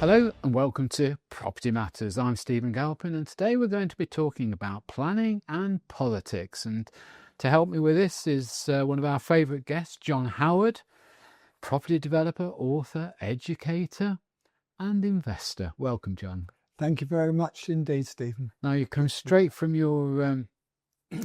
Hello and welcome to Property Matters. I'm Stephen Galpin, and today we're going to be talking about planning and politics. And to help me with this is one of our favourite guests, John Howard, property developer, author, educator and investor. Welcome, John. Thank you very much indeed, Stephen. Now you come straight from your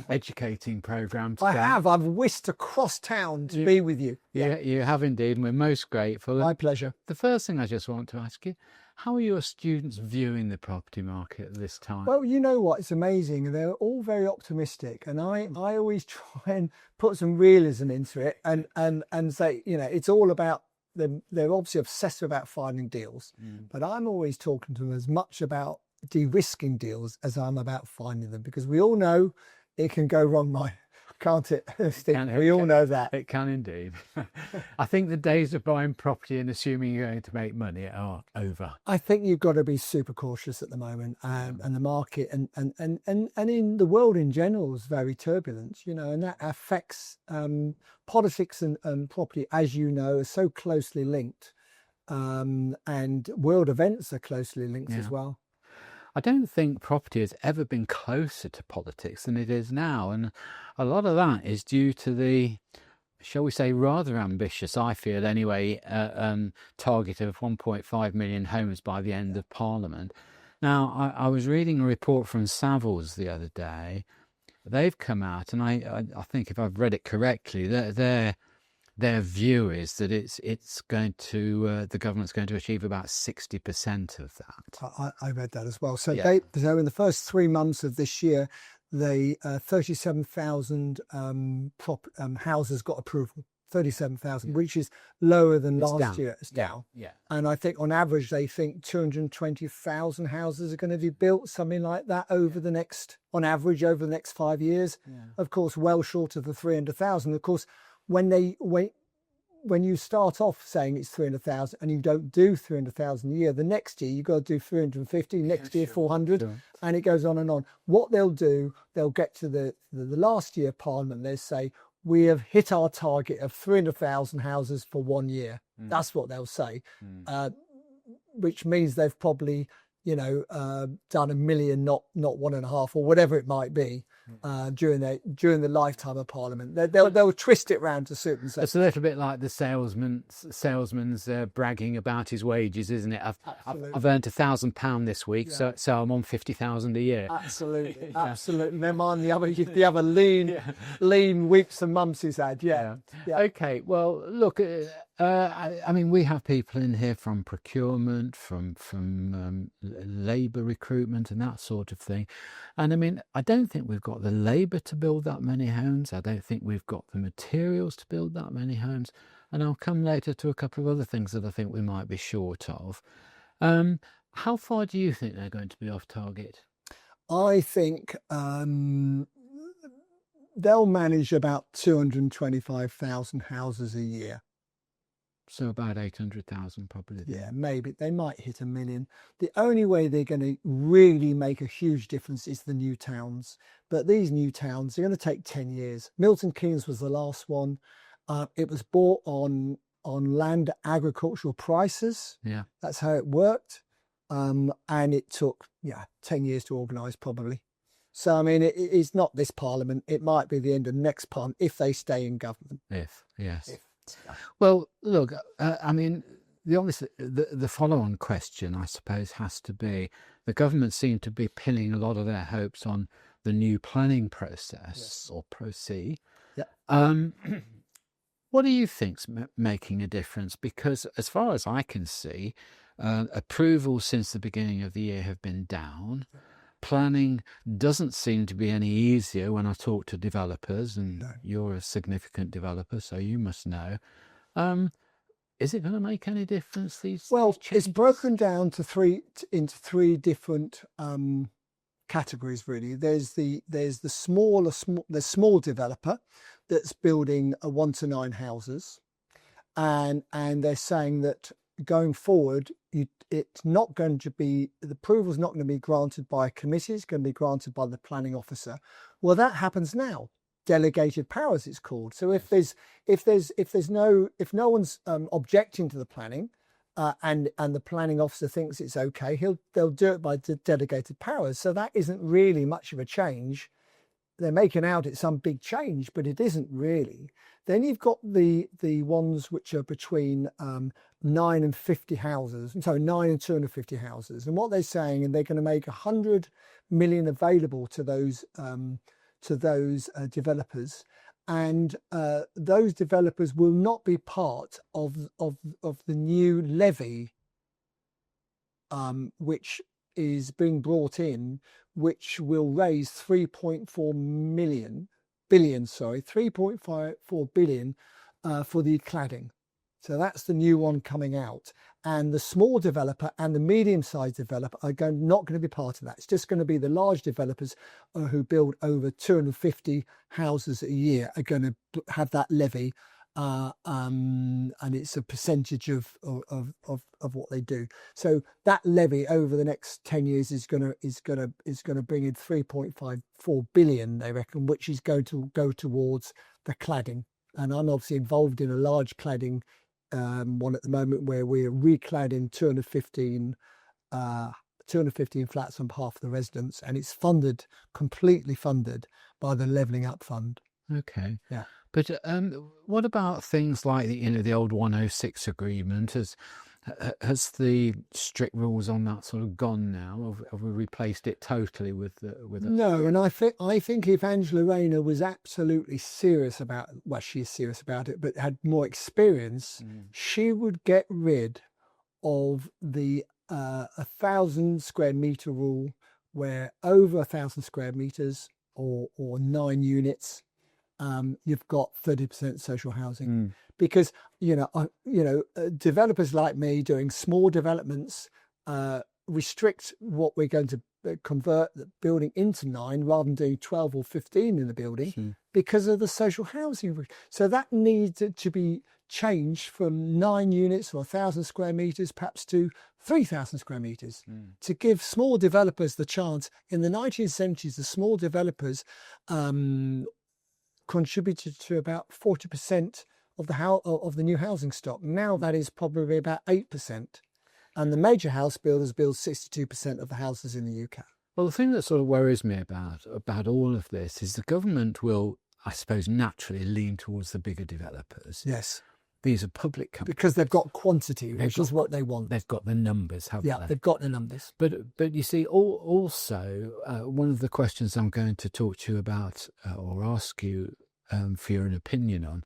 educating programme today. I've whisked across town to be with you. Yeah, you have indeed, and we're most grateful. My pleasure. The first thing I just want to ask you, how are your students viewing the property market at this time? Well, you know what? It's amazing. They're all very optimistic, and I always try and put some realism into it and say, you know, it's all about them. They're obviously obsessed about finding deals, but I'm always talking to them as much about de-risking deals as I'm about finding them, because we all know it can go wrong, can't it, Steve? We all know that. It can indeed. I think the days of buying property and assuming you're going to make money are over. I think you've got to be super cautious at the moment, and the market and in the world in general is very turbulent, you know, and that affects politics and property, as you know, are so closely linked, and world events are closely linked as well. I don't think property has ever been closer to politics than it is now. And a lot of that is due to the, shall we say, rather ambitious, I feel anyway, target of 1.5 million homes by the end of Parliament. Now, I was reading a report from Savills the other day. They've come out, and I think if I've read it correctly, their view is that it's going to the government's going to achieve about 60% of that. I read that as well. So Yeah. in the first 3 months of this year, they 37,000 houses got approval. 37,000, which is lower than last year. It's down. Yeah. And I think on average they think 220,000 houses are going to be built, something like that, over the next 5 years. Yeah. Of course, well short of the 300,000. Of course, when you start off saying it's 300,000 and you don't do 300,000 a year, the next year you've got to do 350, next year 400, and it goes on and on. What they'll do, they'll get to the last year Parliament, they say, we have hit our target of 300,000 houses for 1 year. That's what they'll say, which means they've probably, you know, done 1 million, not 1.5, or whatever it might be, during the lifetime of Parliament. They'll twist it round to suit themselves. It's a little bit like the salesman's bragging about his wages, isn't it? I've earned £1,000 this week, so I'm on 50,000 a year. Absolutely, absolutely. Never mind the other lean weeks and months he's had. Yeah. Okay. Well, look. I mean, we have people in here from procurement, from labour recruitment and that sort of thing. And I mean, I don't think we've got the labour to build that many homes. I don't think we've got the materials to build that many homes. And I'll come later to a couple of other things that I think we might be short of. How far do you think they're going to be off target? I think they'll manage about 225,000 houses a year. So about 800,000 probably. Yeah, maybe. They might hit 1 million. The only way they're going to really make a huge difference is the new towns. But these new towns are going to take 10 years. Milton Keynes was the last one. It was bought on land agricultural prices. Yeah. That's how it worked. And it took 10 years to organise probably. So, I mean, it's not this Parliament. It might be the end of next Parliament if they stay in government. If. Well, look, I mean, the follow-on question, I suppose, has to be, the government seem to be pinning a lot of their hopes on the new planning process, or ProC. Yeah. What do you think's making a difference? Because as far as I can see, approvals since the beginning of the year have been down. Planning doesn't seem to be any easier when I talk to developers, and you're a significant developer, so you must know. Is it going to make any difference? It's broken down into three different categories really. There's the small developer that's building 1 to 9 houses, and they're saying that going forward, it's not going to be, the approval is not going to be granted by a committee, it's going to be granted by the planning officer. Well, that happens now. Delegated powers, it's called. So if no one's objecting to the planning, and the planning officer thinks it's okay, they'll do it by delegated powers. So that isn't really much of a change. They're making out it's some big change, but it isn't really. Then you've got the ones which are between 9 and 50 houses, so 9 and 250 houses. And what they're saying, and they're going to make 100 million available to those developers, and those developers will not be part of the new levy, which is being brought in, which will raise 3.4 billion for the cladding. So that's the new one coming out. And the small developer and the medium-sized developer are not going to be part of that. It's just going to be the large developers who build over 250 houses a year are going to have that levy. And it's a percentage of what they do. So that levy over the next 10 years is going to bring in 3.54 billion, they reckon, which is going to go towards the cladding. And I'm obviously involved in a large cladding one at the moment, where we're recladding 215 flats on behalf of the residents, and it's completely funded by the Levelling Up Fund. Okay. Yeah. But what about things like the old 106 agreement? Has the strict rules on that sort of gone now? Have we replaced it totally with No, and I think if Angela Rayner was absolutely serious about, well, she's serious about it, but had more experience, she would get rid of the 1,000 square meter rule, where over 1,000 square meters or 9 units, you've got 30% social housing. Because developers like me doing small developments restrict what we're going to convert the building into 9 rather than doing 12 or 15 in the building because of the social housing. So that needs to be changed from 9 units or 1,000 square meters perhaps to 3,000 square meters to give small developers the chance. In the 1970s, the small developers contributed to about 40% of the new housing stock. Now that is probably about 8%. And the major house builders build 62% of the houses in the UK. Well, the thing that sort of worries me about all of this is the government will, I suppose, naturally lean towards the bigger developers. Yes. These are public companies. Because they've got quantity, which is what they want. They've got the numbers, haven't they? Yeah, they've got the numbers. But you see, also, one of the questions I'm going to talk to you about or ask you for your opinion on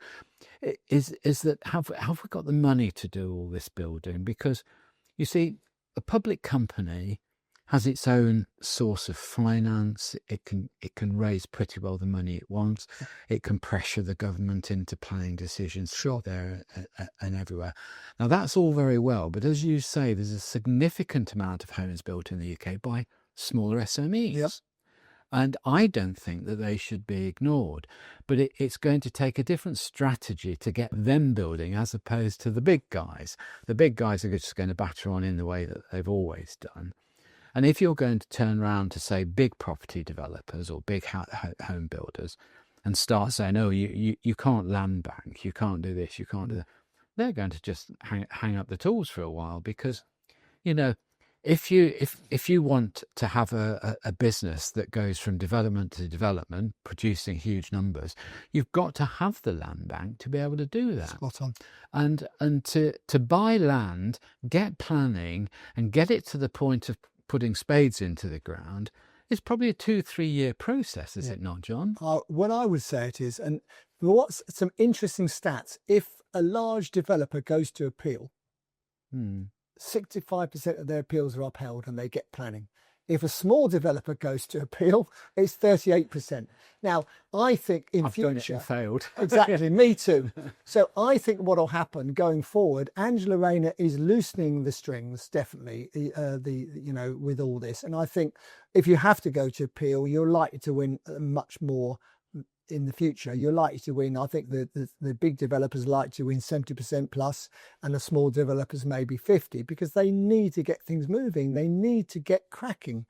is that have we got the money to do all this building? Because you see, a public company has its own source of finance. It can raise pretty well the money it wants. It can pressure the government into planning decisions there and everywhere. Now that's all very well, but as you say, there's a significant amount of homes built in the UK by smaller SMEs. Yep. And I don't think that they should be ignored. But it's going to take a different strategy to get them building as opposed to the big guys. The big guys are just going to batter on in the way that they've always done. And if you're going to turn around to, say, big property developers or big home builders and start saying, oh, you can't land bank, you can't do this, you can't do that, they're going to just hang up the tools for a while because, if you want to have a business that goes from development to development, producing huge numbers, you've got to have the land bank to be able to do that. Spot on. And to buy land, get planning, and get it to the point of putting spades into the ground is probably a 2-3 year process, is it not, John? What I would say it is, and what's some interesting stats, if a large developer goes to appeal, 65% of their appeals are upheld and they get planning. If a small developer goes to appeal, it's 38%. Now, I think in I've future... done it and failed. Exactly, me too. So I think what will happen going forward, Angela Rayner is loosening the strings, definitely, with all this. And I think if you have to go to appeal, you're likely to win much more in the future. You're likely to win. I think the big developers like to win 70% plus, and the small developers maybe 50, because they need to get things moving. They need to get cracking.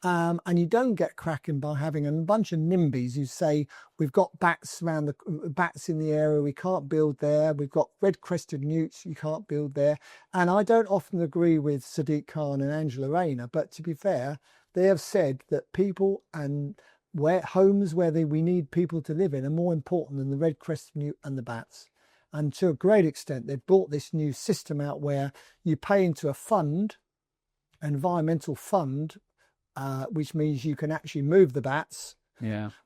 And you don't get cracking by having a bunch of NIMBYs who say, we've got bats bats in the area, we can't build there. We've got red-crested newts, you can't build there. And I don't often agree with Sadiq Khan and Angela Rayner, but to be fair, they have said that people and homes where we need people to live in are more important than the red-crested newt and the bats. And to a great extent, they've brought this new system out where you pay into a fund, environmental fund, which means you can actually move the bats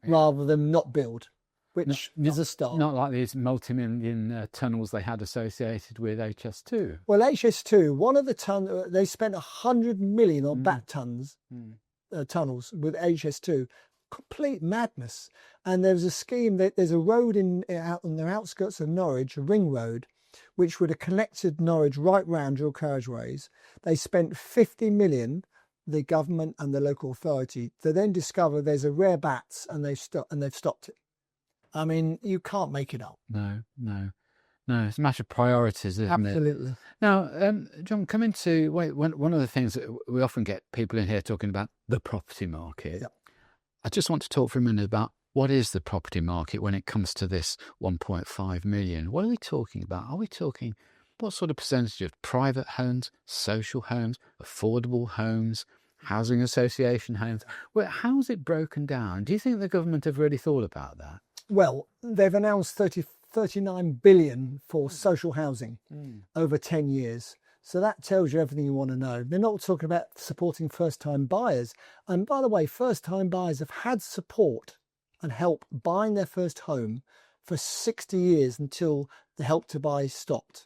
rather than not build, which is a start. Not like these multi-million tunnels they had associated with HS2. Well, HS2, one of the they spent 100 million on bat tunnels with HS2. Complete madness. And there's a scheme that there's a road out on the outskirts of Norwich, a ring road, which would have connected Norwich right round dual carriageways. They spent 50 million, the government and the local authority, to then discover there's a rare bats, and they've stopped it. I mean, you can't make it up. No. It's a matter of priorities, isn't it? Absolutely. Now, John, come into one of the things that we often get people in here talking about, the property market. Yep. I just want to talk for a minute about what is the property market when it comes to this 1.5 million. What are we talking about? Are we talking what sort of percentage of private homes, social homes, affordable homes, housing association homes? Well, how's it broken down? Do you think the government have really thought about that? Well, they've announced 39 billion for social housing over 10 years. So that tells you everything you want to know. They're not talking about supporting first-time buyers. And by the way, first-time buyers have had support and help buying their first home for 60 years until the Help to Buy stopped.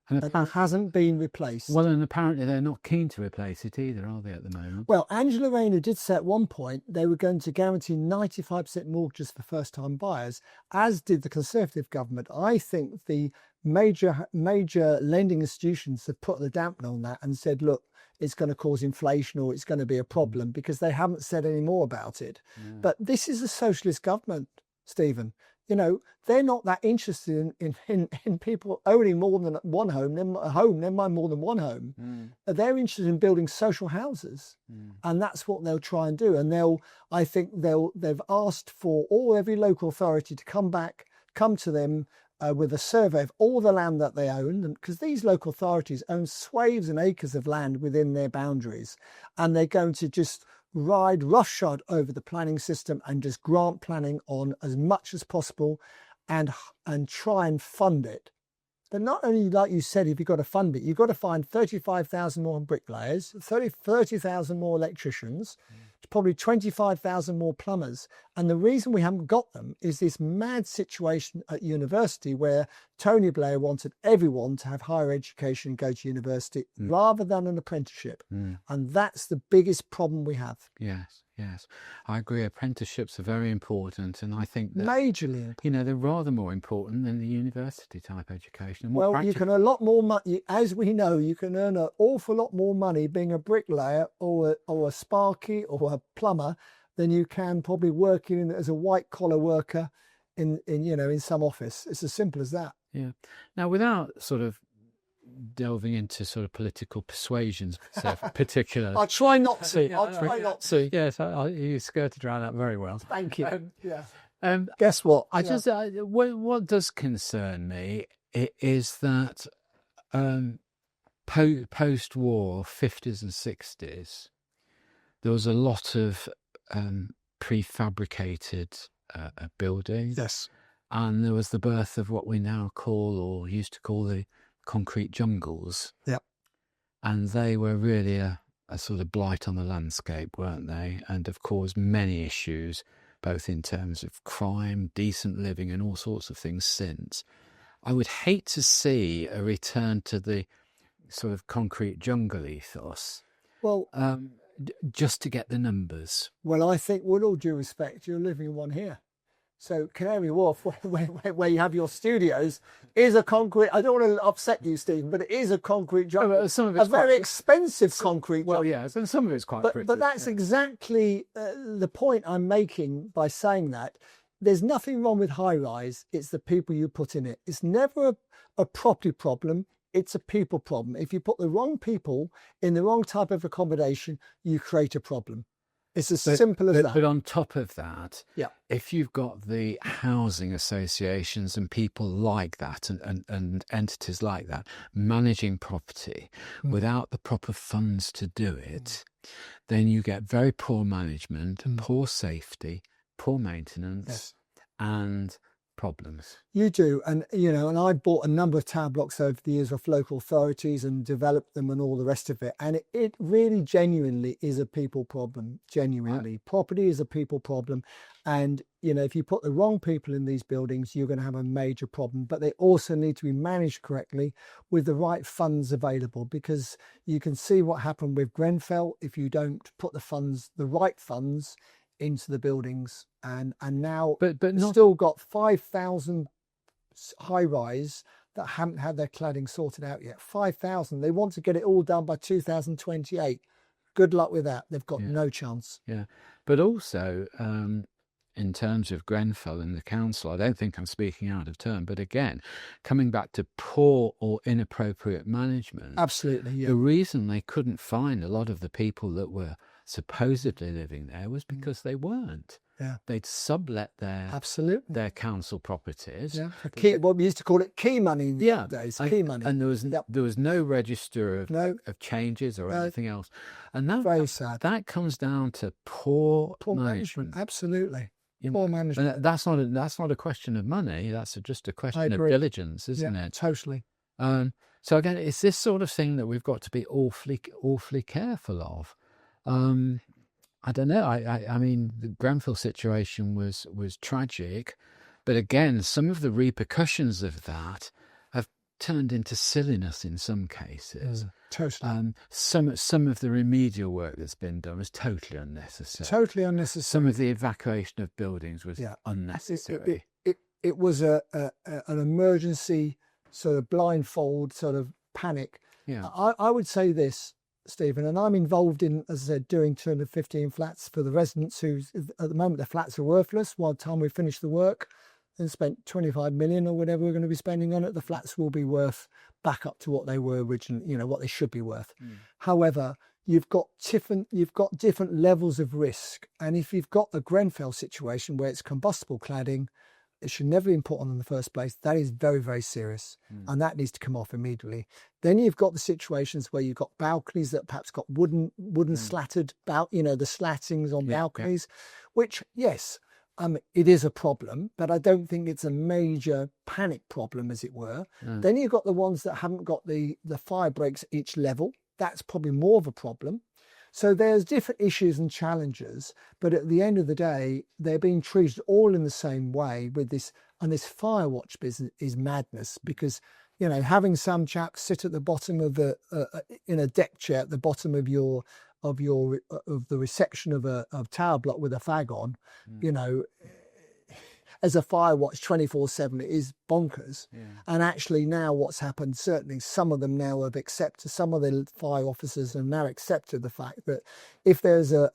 And that hasn't been replaced. Well, and apparently they're not keen to replace it either, are they, at the moment? Well, Angela Rayner did say at one point they were going to guarantee 95% mortgages for first-time buyers, as did the Conservative government. I think the major lending institutions have put the dampener on that and said, look, it's going to cause inflation or it's going to be a problem, because they haven't said any more about it. Yeah. But this is a socialist government, Stephen. You know, they're not that interested in people owning more than one home, then more than one home. They're interested in building social houses, and that's what they'll try and do. And they've asked for every local authority to come to them with a survey of all the land that they own, because these local authorities own swathes and acres of land within their boundaries, and they're going to just ride roughshod over the planning system and just grant planning on as much as possible and try and fund it. But not only, like you said, if you've got to fund it, you've got to find 35,000 more bricklayers, 30,000 more electricians, probably 25,000 more plumbers. And the reason we haven't got them is this mad situation at university where Tony Blair wanted everyone to have higher education and go to university rather than an apprenticeship. And that's the biggest problem we have. Yes, I agree. Apprenticeships are very important, and I think that majorly important. You know, they're rather more important than the university type education. Well, you can earn a lot more money, as we know. You can earn an awful lot more money being a bricklayer or a sparky or a plumber than you can probably working as a white collar worker in some office. It's as simple as that. Yeah. Now, without sort of delving into sort of political persuasions, particular. I'll try not to. I'll try not to. Yes, you skirted around that very well. Thank you. Guess what? What does concern me is that post-war, 50s and 60s, there was a lot of prefabricated buildings. Yes. And there was the birth of what we now call, or used to call, the concrete jungles. Yep. And they were really a sort of blight on the landscape, weren't they? And have caused many issues, both in terms of crime, decent living, and all sorts of things since. I would hate to see a return to the sort of concrete jungle ethos. Well, just to get the numbers. Well, I think, with all due respect, you're living in one here. So Canary Wharf, where you have your studios, is a concrete. I don't want to upset you, Stephen, but it is a concrete jungle. A very expensive concrete jungle. Well, yes, and some of it's quite pretty. But that's exactly the point I'm making by saying that. There's nothing wrong with high rise. It's the people you put in it. It's never a property problem. It's a people problem. If you put the wrong people in the wrong type of accommodation, you create a problem. It's as simple as that. But on top of that, Yeah. if you've got the housing associations and people like that and entities like that managing property without the proper funds to do it, then you get very poor management, poor safety, poor maintenance, and problems. You do. And, and I bought a number of tower blocks over the years of local authorities and developed them and all the rest of it. And it really genuinely is a people problem. Genuinely. Property is a people problem. And, if you put the wrong people in these buildings, you're going to have a major problem. But they also need to be managed correctly with the right funds available, because you can see what happened with Grenfell if you don't put the right funds into the buildings, and now but still got 5,000 high rise that haven't had their cladding sorted out yet. 5,000. They want to get it all done by 2028. Good luck with that. They've got no chance. Yeah, but also in terms of Grenfell and the council, I don't think I'm speaking out of turn, but again, coming back to poor or inappropriate management. Absolutely. Yeah. The reason they couldn't find a lot of the people that were supposedly living there was because they weren't. Yeah. They'd sublet their council properties. Yeah. What we used to call it key money days. Key money. And there was no register of changes or anything else. And that very sad. That comes down to poor management. Absolutely. Poor management. And that's not a question of money. That's just a question of diligence, isn't it? Totally. So again, it's this sort of thing that we've got to be awfully careful of. I don't know. I mean, the Grenfell situation was tragic, but again, some of the repercussions of that have turned into silliness in some cases. Totally. Some of the remedial work that's been done was totally unnecessary. Totally unnecessary. Some of the evacuation of buildings was unnecessary. It was an emergency sort of blindfold sort of panic. Yeah. I would say this, Stephen, and I'm involved in, as I said, doing 215 flats for the residents who, at the moment, their flats are worthless. By the time we finish the work and spent 25 million or whatever we're going to be spending on it, the flats will be worth back up to what they were originally, what they should be worth. However, you've got different levels of risk. And if you've got a Grenfell situation where it's combustible cladding, it should never be put on in the first place. That is very, very serious. And that needs to come off immediately. Then you've got the situations where you've got balconies that perhaps got wooden slatted, the slattings on balconies, which, yes, it is a problem, but I don't think it's a major panic problem, as it were. Then you've got the ones that haven't got the fire breaks at each level. That's probably more of a problem. So there's different issues and challenges, but at the end of the day, they're being treated all in the same way with this. And this fire watch business is madness, because, having some chap sit at the bottom of in a deck chair at the bottom of the reception of a tower block with a fag on, as a fire watch 24/7, it is bonkers. And actually now what's happened, certainly some of them now have accepted, some of the fire officers have now accepted the fact that if there's a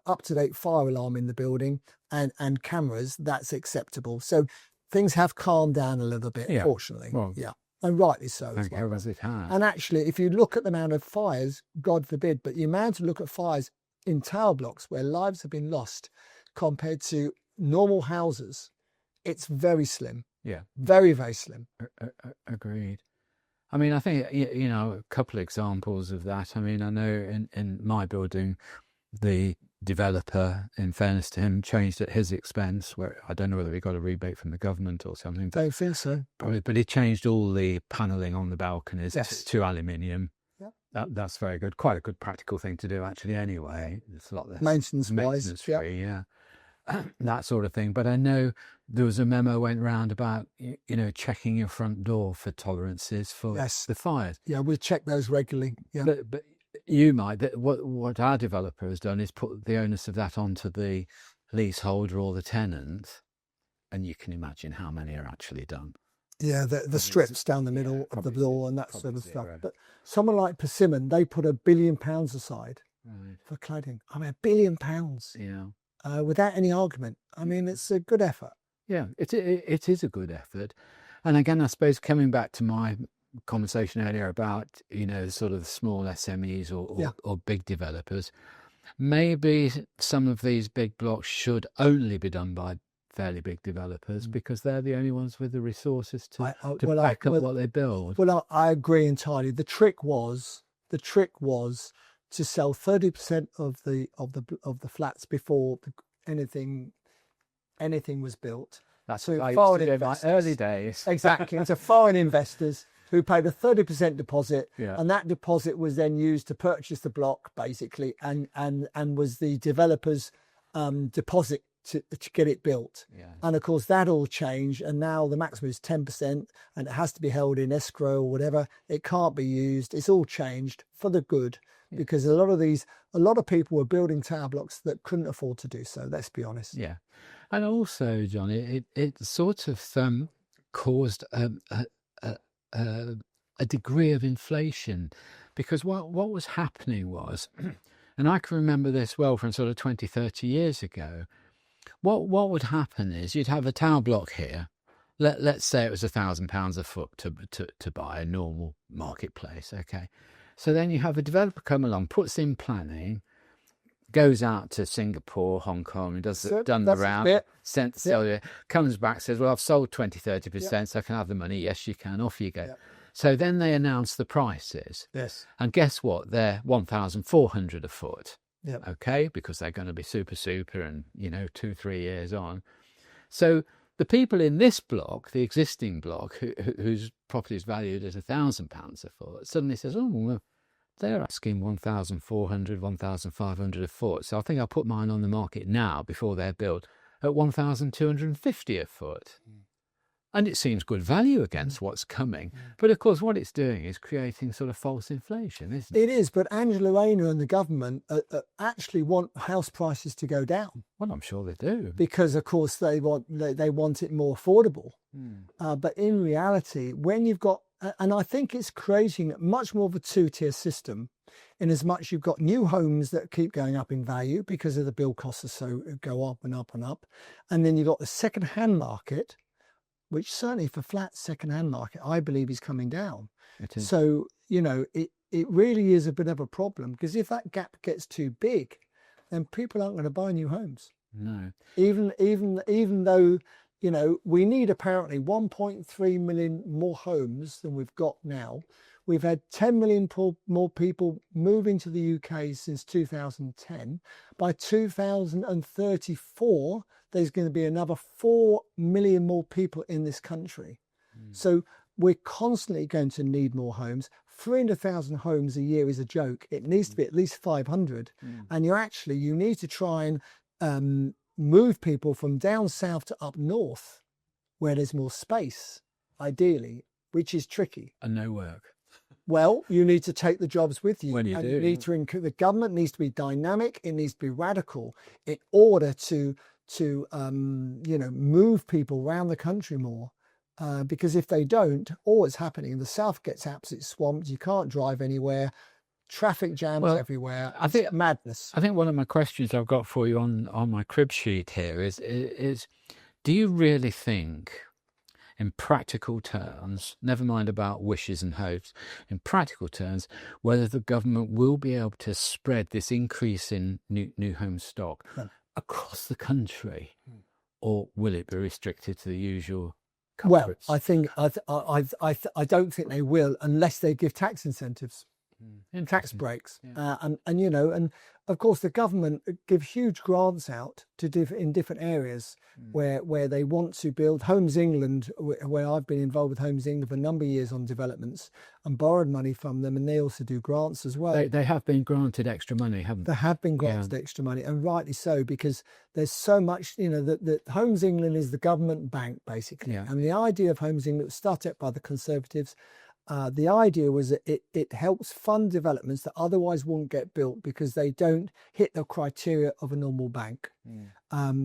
up-to-date fire alarm in the building and cameras, that's acceptable. So things have calmed down a little bit, fortunately. Well, and rightly so. Thank you, as it has. And actually, if you look at the amount of fires, God forbid, but the amount to look at fires in tower blocks where lives have been lost compared to normal houses, it's very slim. Yeah. Very, very slim. Agreed. I mean, I think, a couple of examples of that. I mean, I know in my building, the developer, in fairness to him, changed at his expense, where I don't know whether he got a rebate from the government or something. Don't think so. But he changed all the panelling on the balconies to aluminium. Yeah. That's very good. Quite a good practical thing to do, actually, anyway. It's a lot less maintenance free, yeah. That sort of thing. But I know there was a memo went round about, checking your front door for tolerances for the fires. Yeah, we check those regularly. Yeah. But you might, what our developer has done is put the onus of that onto the leaseholder or the tenant, and you can imagine how many are actually done. Yeah, the strips down the middle of the door and that sort of stuff. But someone like Persimmon, they put £1 billion aside for cladding. I mean, £1 billion. Yeah. Without any argument. I mean, it's a good effort. Yeah, it is a good effort. And again, I suppose coming back to my conversation earlier about, sort of small SMEs or big developers, maybe some of these big blocks should only be done by fairly big developers because they're the only ones with the resources to back up what they build. Well, I agree entirely. The trick was to sell 30% of the flats before anything was built. That's so foreign investors, in my early days. Exactly. To foreign investors who paid a 30% deposit, and that deposit was then used to purchase the block, basically, and was the developer's deposit to get it built. Yeah. And of course that all changed, and now the maximum is 10%, and it has to be held in escrow or whatever. It can't be used. It's all changed for the good, because a lot of people were building tower blocks that couldn't afford to do so. Let's be honest. Yeah, and also, John, it sort of caused a degree of inflation, because what was happening was, and I can remember this well from sort of 20, 30 years ago. What would happen is you'd have a tower block here. Let's say it was £1,000 a foot to buy a normal marketplace. Okay, so then you have a developer come along, puts in planning, goes out to Singapore, Hong Kong, and done the round, comes back, says, well, I've sold 20, 30%, so I can have the money. Yes, you can. Off you go. Yep. So then they announce the prices. Yes. And guess what? They're 1,400 a foot. Yep. Okay, because they're going to be super and 2-3 years on. So the people in this block, the existing block, whose property is valued at £1,000 a foot, suddenly says, oh, well, they're asking 1,400, 1,500 a foot. So I think I'll put mine on the market now before they're built at 1,250 a foot. And it seems good value against what's coming. But of course, what it's doing is creating sort of false inflation, isn't it? It is, but Angela Rayner and the government actually want house prices to go down. Well, I'm sure they do. Because, of course, they want it more affordable. But in reality, when you've got, and I think it's creating much more of a two-tier system, in as much you've got new homes that keep going up in value because of the build costs go up and up and up. And then you've got the second-hand market, which certainly for flats, second-hand market, I believe is coming down. It is. So, it really is a bit of a problem, because if that gap gets too big, then people aren't going to buy new homes. No. Even though, we need apparently 1.3 million more homes than we've got now. We've had 10 million more people moving to the UK since 2010. By 2034, there's going to be another 4 million more people in this country. So we're constantly going to need more homes. 300,000 homes a year is a joke. It needs to be at least 500. And you need to try and move people from down south to up north, where there's more space, ideally, which is tricky. And no work. Well, you need to take the jobs with you. When you do. You need to the government needs to be dynamic. It needs to be radical in order to move people around the country more. Because if they don't, all that's happening, the south gets absolutely swamped. You can't drive anywhere. Traffic jams everywhere. I think madness. I think one of my questions I've got for you on my crib sheet here is do you really think, in practical terms, never mind about wishes and hopes, in practical terms, whether the government will be able to spread this increase in new home stock across the country, or will it be restricted to the usual culprits? Well, I think I don't think they will, unless they give tax incentives. Tax breaks, and of course the government give huge grants out to in different areas where they want to build. Homes England, where I've been involved with Homes England for a number of years on developments and borrowed money from them, and they also do grants as well. They have been granted extra money, haven't they? They have been granted extra money, and rightly so, because there's so much. That Homes England is the government bank, basically. And the idea of Homes England was started up by the Conservatives. The idea was that it helps fund developments that otherwise won't get built because they don't hit the criteria of a normal bank.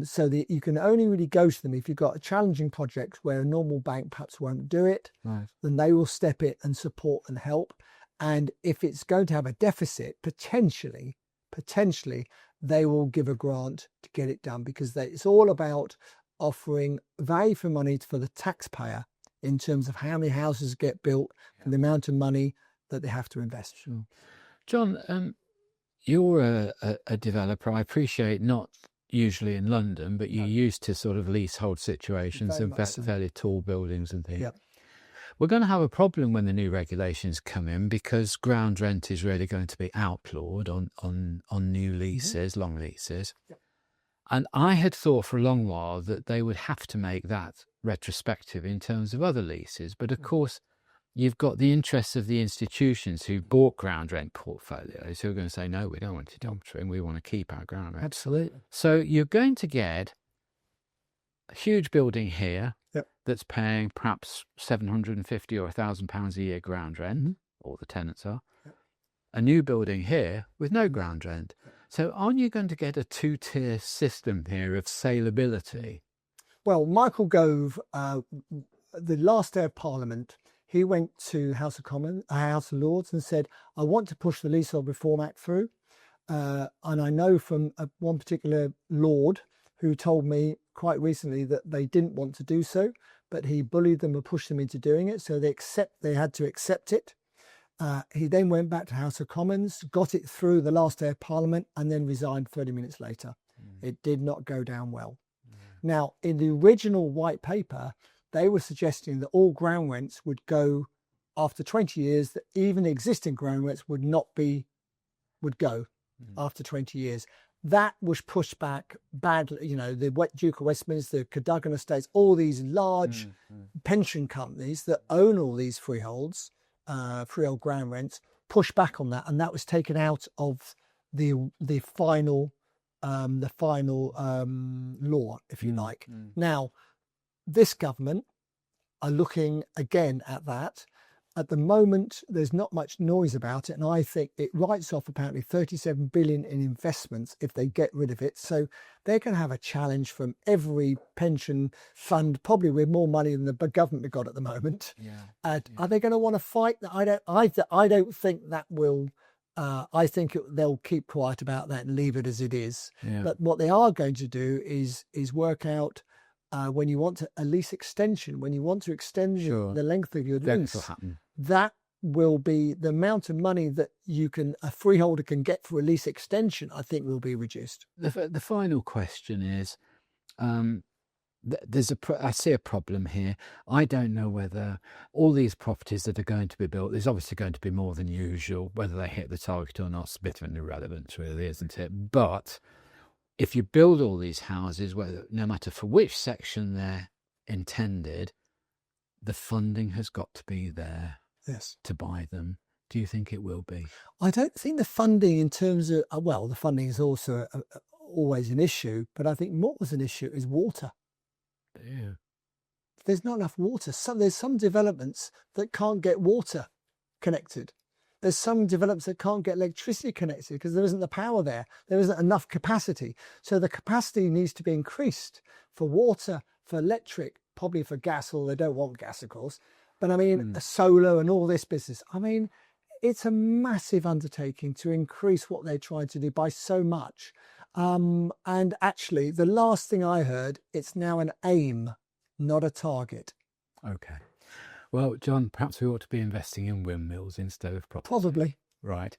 So that you can only really go to them if you've got a challenging project where a normal bank perhaps won't do it. Right. Then they will step in and support and help. And if it's going to have a deficit, potentially, they will give a grant to get it done, because it's all about offering value for money for the taxpayer, in terms of how many houses get built and the amount of money that they have to invest. Sure. John, you're a developer. I appreciate not usually in London, but you're used to sort of leasehold situations Very and much so. fairly tall buildings and things. Yep. We're going to have a problem when the new regulations come in because ground rent is really going to be outlawed on new leases, long leases. Yep. And I had thought for a long while that they would have to make that retrospective in terms of other leases. But of course, you've got the interests of the institutions who bought ground rent portfolios who are going to say, no, we don't want it doctoring, we want to keep our ground rent. Absolutely. So you're going to get a huge building here that's paying perhaps £750 or £1,000 a year ground rent, or the tenants are. A new building here with no ground rent. So aren't you going to get a two-tier system here of saleability? Well, Michael Gove, the last day of Parliament, he went to House of Lords and said, I want to push the Leasehold Reform Act through. And I know from one particular Lord who told me quite recently that they didn't want to do so, but he bullied them and pushed them into doing it. So they had to accept it. He then went back to House of Commons, got it through the last day of Parliament, and then resigned 30 minutes later. It did not go down well. Now, in the original white paper, they were suggesting that all ground rents would go after 20 years, that even existing ground rents would go after 20 years. That was pushed back badly. You know, the Duke of Westminster, the Cadogan Estates, all these large pension companies that own all these freehold ground rents, pushed back on that, and that was taken out of the final law, if you like. Now, this government are looking again at that. At the moment, there's not much noise about it, and I think it writes off apparently 37 billion in investments if they get rid of it. So they're going to have a challenge from every pension fund, probably with more money than the government have got at the moment. Are they going to want to fight that? I don't think that will. I think they'll keep quiet about that and leave it as it is. But what they are going to do is work out. When you want a lease extension, when you want to extend the length of your lease, that will be the amount of money that a freeholder can get for a lease extension, I think, will be reduced. The final question is, I see a problem here. I don't know whether all these properties that are going to be built, there's obviously going to be more than usual. Whether they hit the target or not is a bit of an irrelevance, really, isn't it? But if you build all these houses, no matter for which section they're intended, the funding has got to be there to buy them. Do you think it will be? I don't think the funding in terms of, the funding is also always an issue, but I think what was an issue is water. Yeah. There's not enough water. There's some developments that can't get water connected. There's some developments that can't get electricity connected because there isn't the power there. There isn't enough capacity. So the capacity needs to be increased for water, for electric, probably for gas, although they don't want gas, of course. But I mean, solar and all this business. I mean, it's a massive undertaking to increase what they're trying to do by so much. And actually, the last thing I heard, it's now an aim, not a target. Okay. Well, John, perhaps we ought to be investing in windmills instead of property. Probably. Right.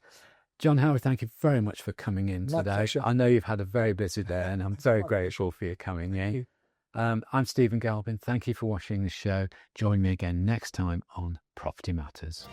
John Howard, thank you very much for coming in today. Pleasure. I know you've had a very busy day, and I'm very grateful for you coming in. I'm Stephen Galpin. Thank you for watching the show. Join me again next time on Property Matters.